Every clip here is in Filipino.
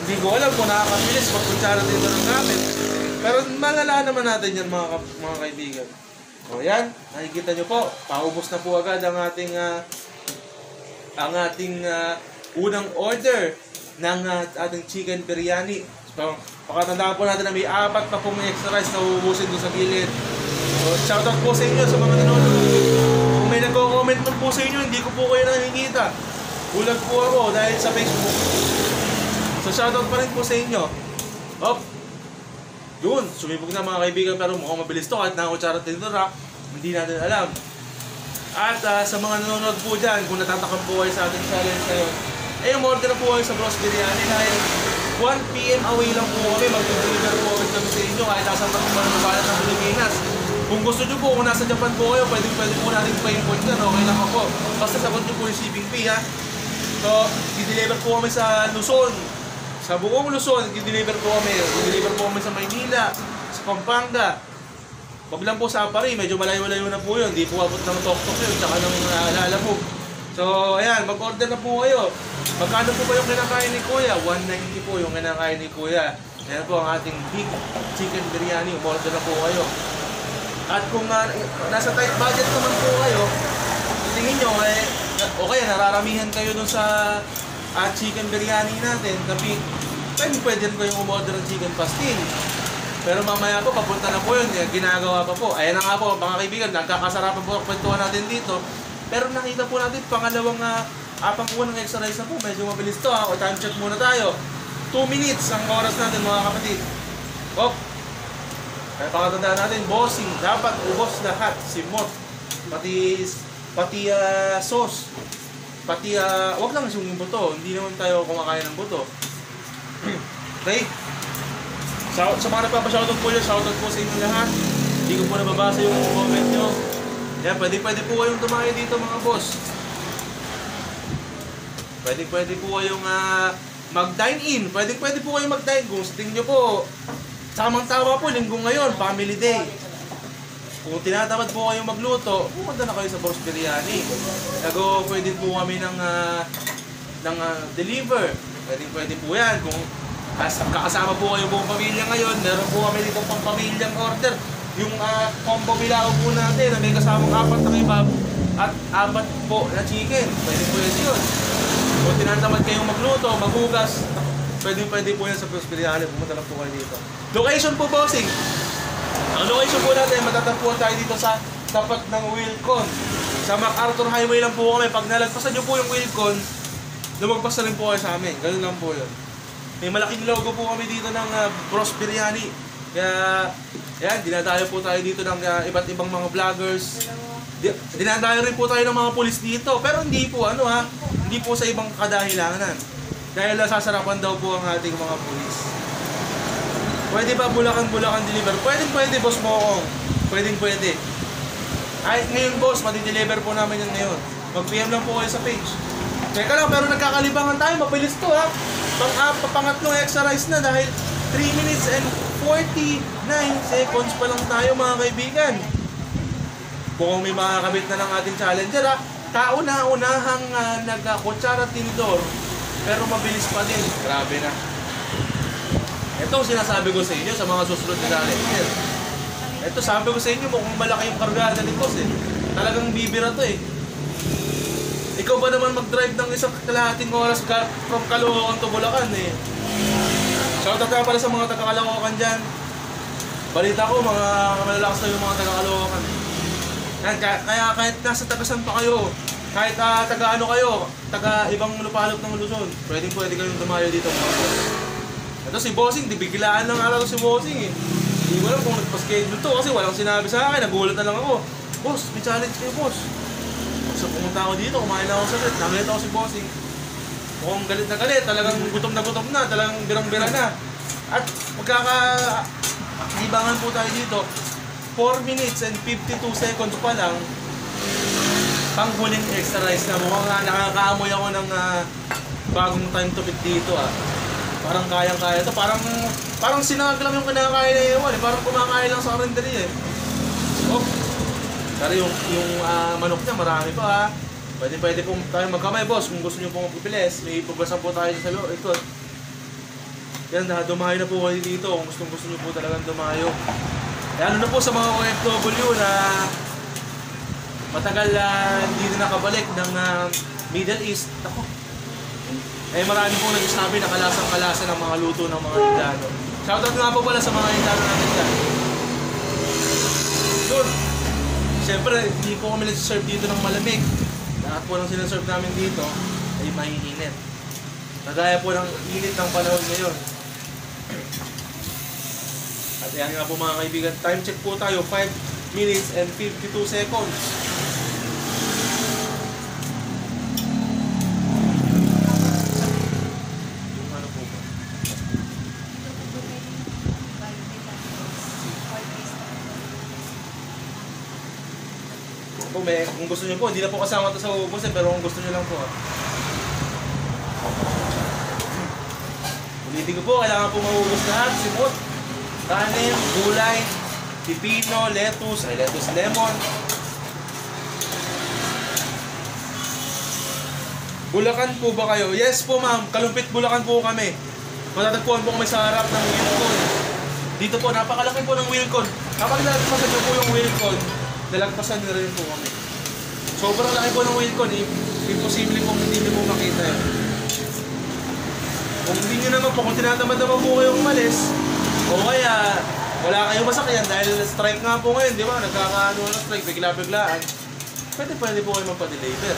Hindi ko alam kung nakakabilis pag kutsara dito ng gamit. Pero malala naman natin yan mga kaibigan. O yan, nakikita nyo po, paubos na po agad ang ating unang order ng ating chicken biryani. So, pakatandaan po natin na may 4 pa pong extra rice na uubusin doon sa gilid. So, shoutout po sa inyo sa mga nanonood. Kung may nagko-comment man po sa inyo, hindi ko po kayo nakikita. Bulag po ako dahil sa Facebook. So, shoutout pa rin po sa inyo. Op! Yun, sumibog na mga kaibigan, pero mukhang mabilis to kahit nakakutsara tinura, hindi natin alam. At sa mga nanonood po dyan, kung natatakam po kayo sa ating challenge ngayon, eh umorder na po kayo sa Bros Biryani dahil 1 PM away lang po kami, mag-deliver po kami sa inyo kahit nasa manubalan ng Pilipinas. Kung gusto nyo po, kung nasa Japan po kayo, pwede po natin pa-import yan, okay lang ako. Basta sagot nyo po yung shipping fee ha. So, i-deliver po kami sa Luzon. Sa buong Luzon, i-deliver po kami. I-deliver po kami sa Maynila, sa Pampanga. Wag lang po sa Apari, medyo malayo-layo na po yun. Hindi po abot ng tok-tok yun, tsaka ng Lalamog. So, ayan, mag-order na po kayo. Magkano po ba yung kinakain ni Kuya? 190 po yung kinakain ni Kuya. Ayan po ang ating big chicken biryani. Umorder na po kayo. At kung nasa tight budget naman po kayo, tingin nyo, okay, nararamihan kayo dun sa chicken biryani natin. Tapi, pwede rin kayong umorder ng chicken pastil. Pero mamaya po, papunta na po yun. Ginagawa pa po. Ayan na nga po, mga kaibigan, nagkakasarapan po ang kwentuhan natin dito. Pero nakita po natin, pangalawang pang-unang extra rice na po. Medyo mabilis to ha. O time check muna tayo. 2 minutes ang oras natin mga kapatid. Op! Kaya pakatandaan natin, bossing, dapat ubos lahat. Simot. Pati sauce. Pati, wag lang yung buto. Hindi naman tayo kumakain ng buto. Okay? Sa mga nagpapashoutout po yun, shoutout po sa inyo lahat. Hindi ko po nababasa yung comment nyo. Yan, pwede po kayong tumayo dito mga boss. Pwede po kayong mag-dine in. Pwede po kayong mag-dine. Kung sa tingin nyo po, tamang-tama po, linggo ngayon, family day. Kung tinatamad po kayong magluto, pumunta na kayo sa Bros Biryani. Pwede po kami ng deliver. Pwede po yan. Kung kakasama po kayo buong pamilya ngayon, meron po kami dito pang pamilyang order. Yung combo bilao po natin na may kasamang 4 na kebab at 4 po na chicken. Pwede po yun. Kung tinatamad kayong magluto, maghugas, pwede po yan sa Bros Biryani. Pumunta lang po kayo dito. Location po, bossing. Ang location po natin, matatagpuan tayo dito sa tapat ng Wilcon. Sa MacArthur Highway lang po kami. Pag nalagpasan nyo po yung Wilcon, lumagpas na rin po kayo sa amin. Ganun lang po yun. May malaking logo po kami dito ng Bros Biryani. Kaya, yan, dinadayo po tayo dito ng iba't ibang mga vloggers. Dinadayo rin po tayo ng mga pulis dito. Pero hindi po, hindi po sa ibang kadahilanan. Dahil sasarapan daw po ang ating mga pulis. Pwede ba Bulacan deliver? Pwede, boss Mokong. Pwede. Ay, ngayon boss, madi-deliver po namin yan ngayon. Mag-PM lang po kayo sa page. Teka lang, pero nagkakalibangan tayo. Mabilis to ha. Pangatlong extra rice na dahil 3 minutes and 49 seconds pa lang tayo mga kaibigan. Kung may makakabit na ng ating challenger ha. Kauna-unahang nagkutsara tinidor. Pero mabilis pa din. Grabe na. Ito ang sinasabi ko sa inyo sa mga susunod na challenger. Ito sabi ko sa inyo mukhang malaki yung kargada ni boss eh. Talagang bibira to eh. Ikaw ba naman mag-drive ng isang kalahating oras from Caloocan to Bulacan eh. Shoutout ka pala sa mga taga-Caloocan dyan. Balita ko mga malalakas na yung mga taga-Caloocan. Kaya kahit nasa tagasan pa kayo, kahit taga-ano kayo, taga-ibang lupalop ng Luzon, pwede kayong dumayo dito mga boss. Ito si Bossing, bigilaan lang alaw si Bossing eh. Hindi ko alam kung nagpa-schedule to kasi walang sinabi sa akin, nagulat na lang ako. Boss, may challenge kayo boss. So pumunta ako dito, kumain na ako sa set, nagalit ako si Bossing. Mukhang galit na galit, talagang gutom na, talagang birang-bira na. At magkakaibangan po tayo dito, 4 minutes and 52 seconds pa lang, panghuling extra rice na. Mukhang nakakaamoy ako ng bagong time to beat dito ah. Parang kayang-kaya ito. Parang sinangag lang yung kinakain na iwan eh. Parang kumakain lang sa karinderya eh. Oh. Pero yung manok niya marami pa ha. Pwede po tayo magkamay boss. Kung gusto niyo po magpipilis, may pugasan po tayo sa loob. Ito. Yan, dumayo na po kayo dito kung gusto nyo po talagang dumayo. Lalo na po sa mga OFW na matagal hindi na nakabalik ng Middle East. Ako. Eh marami pong nagsasabi na kalasang-kalasa ng mga luto ng mga Indiano. Shoutout nga po pala sa mga Indiano natin dyan. Yun. Siyempre, hindi po kami nag-serve dito ng malamig. Lahat po ng sinaserve namin dito ay maiinit. Nagaya po ng init ng panahon ngayon. At yan nga po mga kaibigan, time check po tayo, 5 minutes and 52 seconds. Yung ano po ba? Kung gusto nyo po, hindi na po kasama ito sa uubusin, pero kung gusto nyo lang po. Ulitin ko po, kailangan po maubos lahat, simot, kanin, gulay, pipino, lettuce, lemon. Bulacan po ba kayo? Yes po ma'am, Kalumpit Bulacan po kami. Matatagpuan po kami sa harap ng Wilcon. Dito po, napakalaki po ng Wilcon. Kapag nalagpasan nyo po yung Wilcon, nalagpasan nyo rin po kami. Sobrang laki po ng Wilcon, imposible po hindi nyo po makita yun. Kung hindi nyo naman po, kung tinatamad naman po kayong umalis, o kaya wala kayong masakyan dahil strike nga po ngayon, di ba? Nagkakaano na strike, bigla-biglaan. Pwede po kayo magpa-deliver.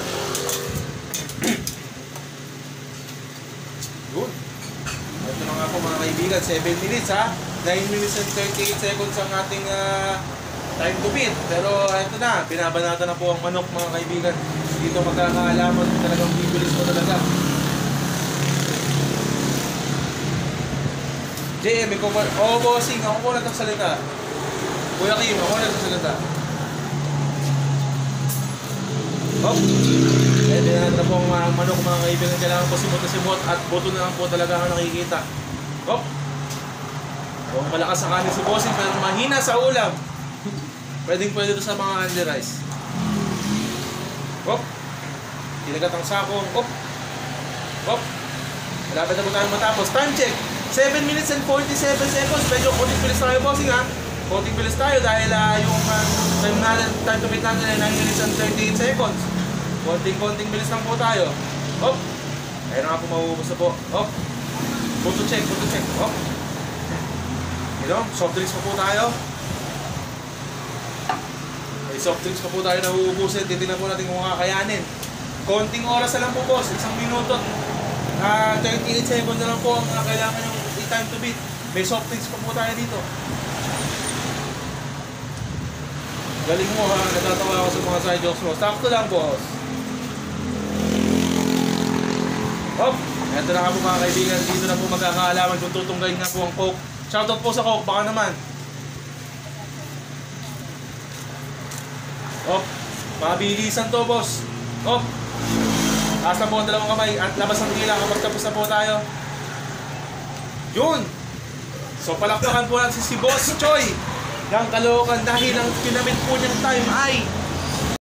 Good. Ito na nga po mga kaibigan, 7 minutes ha. 9 minutes and 38 seconds ang ating time to beat. Pero ito na, binabanata na po ang manok mga kaibigan. Dito magkakaalaman talagang bibilis mo talaga. JM, ikaw ba? Oo, bossing. Ako po nagsasalita. Kuya Kim, ako nagsasalita. Oh. Eh, dinanat na po ang manok mga kaibigan. Kailangan po simot at buto na lang po talaga ang nakikita. Oh. Kung malakas sa kanin si bossing, pero mahina sa ulam. Pwede ito sa mga under rice. Oh. Tinagat ang sakong. Oh. Oh. Malapit na po tayo matapos. Time check. 7 minutes and 47 seconds. Medyo konting bilis tayo, bossing ha. Konting bilis tayo dahil yung time to beat natin ay 9 minutes and 38 seconds. Konting bilis lang po tayo. Hop. Ayun na nga po mauubos na po. Hop. Photo check. Hop. Soft drinks pa po tayo. May soft drinks pa po tayo na uubusin. Titignan po natin kung kakayanin. Konting oras na lang po, boss. 1 minuto. 38 seconds na lang po ang kailangan yung time to beat. May soft drinks pa po tayo dito. Galing mo ha, natatawa ako sa mga side jokes mo. Sakto lang, boss. Hop! Ito na nga po mga kaibigan. Dito na po magkakaalaman kung tutunggayin nga po ang Coke. Shoutout po sa Coke, baka naman. Hop! Mabilisan to, boss. Hop! Taas na po ang dalawang kamay at labas ang dila kapag tapos na po tayo. Yun! So palakpakan po natin si Boss Choi ng Caloocan dahil ang pinamit po niyang time ay